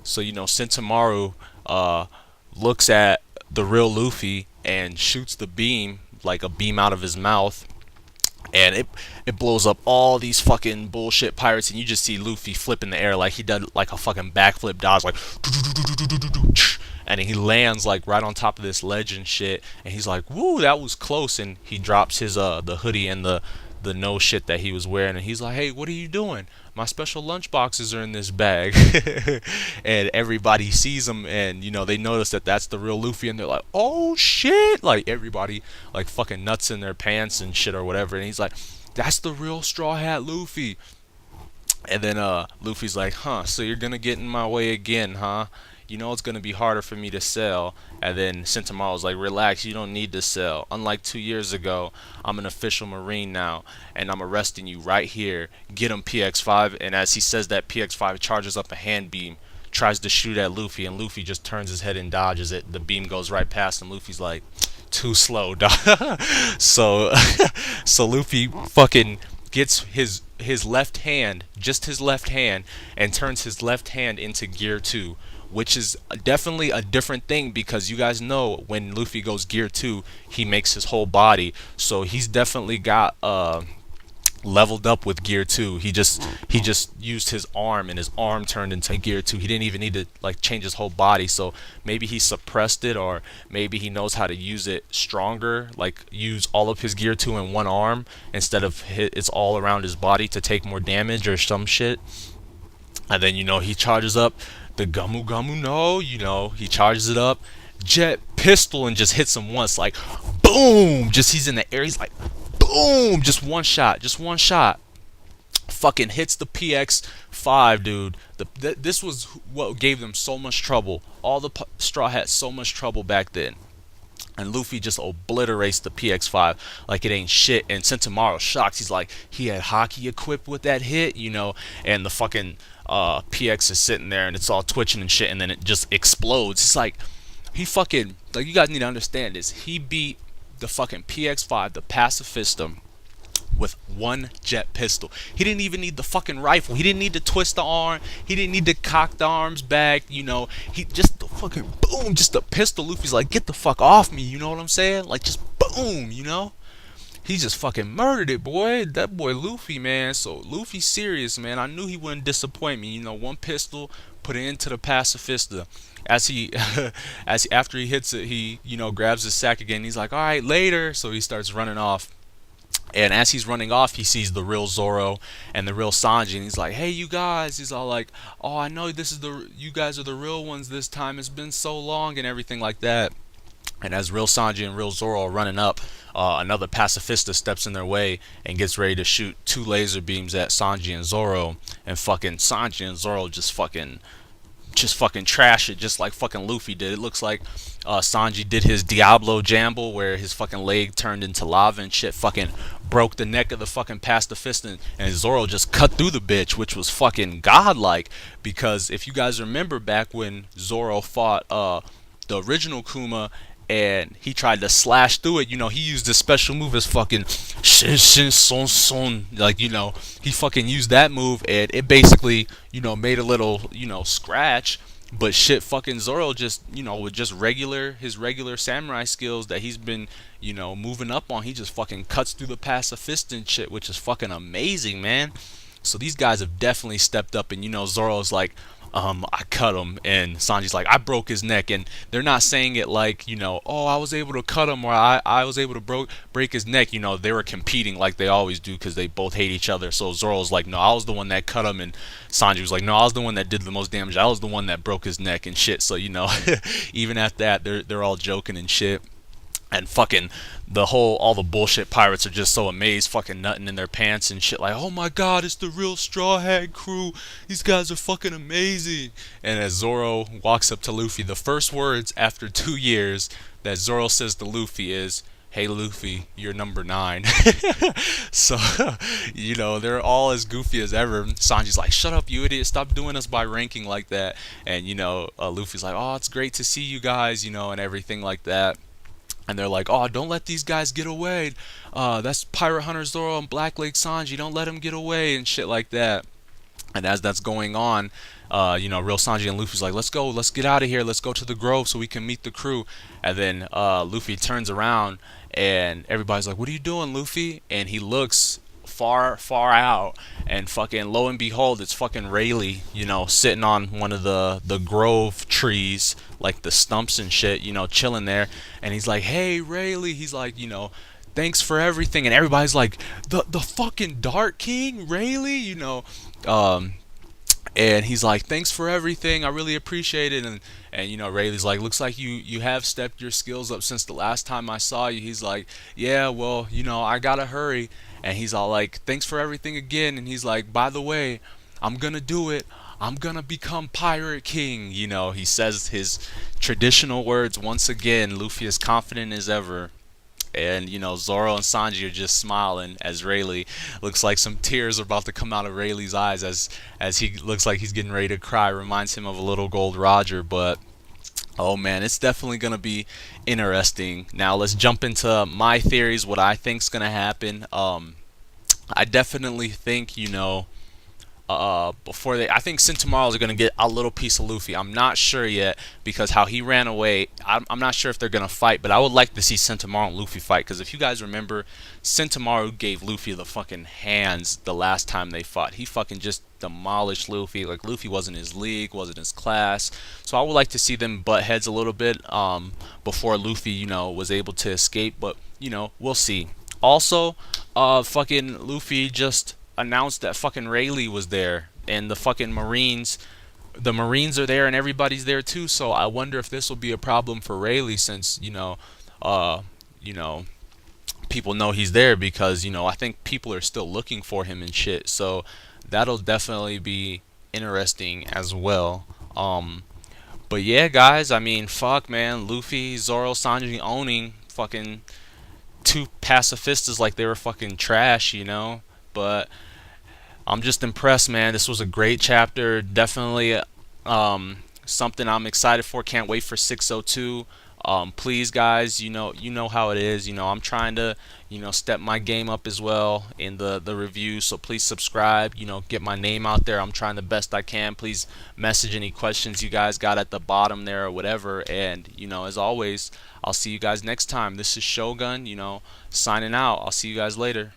So Sentomaru looks at the real Luffy and shoots the beam, like a beam out of his mouth, and it blows up all these fucking bullshit pirates, and you just see Luffy flip in the air like he did like a fucking backflip dodge, like, and he lands like right on top of this ledge and shit, and he's like, woo, that was close, and he drops his the hoodie and the no shit that he was wearing, and he's like, hey, what are you doing? My special lunch boxes are in this bag. And everybody sees him, and they notice that that's the real Luffy, and they're like, oh shit, like everybody like fucking nuts in their pants and shit or whatever, and he's like, that's the real Straw Hat Luffy. And then Luffy's like, huh, so you're gonna get in my way again, huh? It's gonna be harder for me to sell. And then Sentomaru's like, relax, you don't need to sell. Unlike 2 years ago, I'm an official Marine now, and I'm arresting you right here. Get him, PX5. And as he says that, PX5 charges up a hand beam, tries to shoot at Luffy, and Luffy just turns his head and dodges it. The beam goes right past him. Luffy's like, too slow, dog. so, so Luffy fucking gets his left hand, just his left hand, and turns his left hand into Gear 2, which is definitely a different thing, because you guys know when Luffy goes Gear 2, he makes his whole body. So he's definitely got leveled up with Gear 2. He just used his arm, and his arm turned into Gear 2. He didn't even need to like change his whole body. So maybe he suppressed it, or maybe he knows how to use it stronger, like use all of his Gear 2 in one arm instead of it's all around his body to take more damage or some shit. And then he charges up the Gamu Gamu no, he charges it up, jet pistol, and just hits him once, like boom, just he's in the air, he's like boom, just one shot, fucking hits the PX5, dude. This was what gave them so much trouble. All the Straw Hats so much trouble back then. And Luffy just obliterates the PX5 like it ain't shit. And Sentomaru shocks. He's like, he had hockey equipped with that hit, and the fucking PX is sitting there and it's all twitching and shit, and then it just explodes. It's like, he fucking, like, you guys need to understand this. He beat the fucking PX5, the pacifista, with one jet pistol. He didn't even need the fucking rifle. He didn't need to twist the arm. He didn't need to cock the arms back. He just the fucking boom, just a pistol. Luffy's like, get the fuck off me. You know what I'm saying? Like, just boom. He just fucking murdered it, boy. That boy Luffy, man. So Luffy's serious, man. I knew he wouldn't disappoint me. One pistol, put it into the pacifista. After he hits it, he grabs his sack again. He's like, all right, later. So he starts running off. And as he's running off, he sees the real Zoro and the real Sanji, and he's like, hey, you guys. He's all like, oh, I know you guys are the real ones this time. It's been so long and everything like that. And as real Sanji and real Zoro are running up, another pacifista steps in their way and gets ready to shoot 2 laser beams at Sanji and Zoro. And fucking Sanji and Zoro just fucking trash it, just like fucking Luffy did. It looks like Sanji did his Diablo Jamble, where his fucking leg turned into lava and shit, fucking broke the neck of the fucking pacifist, and Zoro just cut through the bitch, which was fucking godlike. Because if you guys remember back when Zoro fought the original Kuma, and he tried to slash through it, he used this special move as fucking shin shin son son, like, he fucking used that move, and it basically, made a little, scratch. But shit, fucking Zoro just, with just his regular samurai skills that he's been, moving up on, he just fucking cuts through the pacifist and shit, which is fucking amazing, man. So these guys have definitely stepped up, and Zoro's like, I cut him, and Sanji's like, I broke his neck. And they're not saying it like, oh, I was able to cut him, or I was able to break his neck. They were competing like they always do, because they both hate each other. So Zoro's like, no, I was the one that cut him, and Sanji was like, no, I was the one that did the most damage. I was the one that broke his neck and shit. So even at that, they're all joking and shit. And fucking all the bullshit pirates are just so amazed, fucking nutting in their pants and shit, like, oh my god, it's the real Straw Hat crew. These guys are fucking amazing. And as Zoro walks up to Luffy, the first words after 2 years that Zoro says to Luffy is, hey Luffy, you're number 9. So, they're all as goofy as ever. Sanji's like, shut up, you idiot, stop doing us by ranking like that. And, Luffy's like, oh, it's great to see you guys, and everything like that. And they're like, oh, don't let these guys get away. That's Pirate Hunter Zoro and Black Lake Sanji. Don't let them get away and shit like that. And as that's going on, real Sanji and Luffy's like, let's go, let's get out of here, let's go to the grove so we can meet the crew. And then Luffy turns around and everybody's like, what are you doing, Luffy? And he looks far out, and fucking lo and behold, it's fucking Rayleigh, sitting on one of the grove trees, like the stumps and shit, chilling there. And he's like, hey Rayleigh, he's like, thanks for everything. And everybody's like, the fucking Dark King, Rayleigh, um and he's like, thanks for everything, I really appreciate it. And Rayleigh's like, looks like you have stepped your skills up since the last time I saw you. He's like, yeah, well, I gotta hurry. And he's all like, thanks for everything again. And he's like, by the way, I'm gonna do it, I'm gonna become Pirate King. He says his traditional words once again. Luffy is confident as ever. And Zoro and Sanji are just smiling as Rayleigh looks like some tears are about to come out of Rayleigh's eyes as he looks like he's getting ready to cry. Reminds him of a little Gold Roger. But oh man, it's definitely gonna be interesting. Now let's jump into my theories, what I think's gonna happen. I definitely think, before I think Sentomaru is going to get a little piece of Luffy. I'm not sure yet because how he ran away. I'm not sure if they're going to fight, but I would like to see Sentomaru and Luffy fight, because if you guys remember, Sentomaru gave Luffy the fucking hands the last time they fought. He fucking just demolished Luffy. Like, Luffy wasn't his league, wasn't his class. So I would like to see them butt heads a little bit before Luffy, was able to escape. But we'll see. Also, fucking Luffy just announced that fucking Rayleigh was there, and the Marines are there, and everybody's there too. So I wonder if this will be a problem for Rayleigh, since uh, you know, people know he's there, because I think people are still looking for him and shit. So that'll definitely be interesting as well. But yeah, guys, I mean, fuck, man, Luffy, Zoro, Sanji owning fucking two pacifistas like they were fucking trash, But I'm just impressed, man. This was a great chapter. Definitely something I'm excited for. Can't wait for 602. Please, guys, you know how it is. I'm trying to, step my game up as well in the review. So please subscribe. Get my name out there. I'm trying the best I can. Please message any questions you guys got at the bottom there or whatever. And as always, I'll see you guys next time. This is Shogun. Signing out. I'll see you guys later.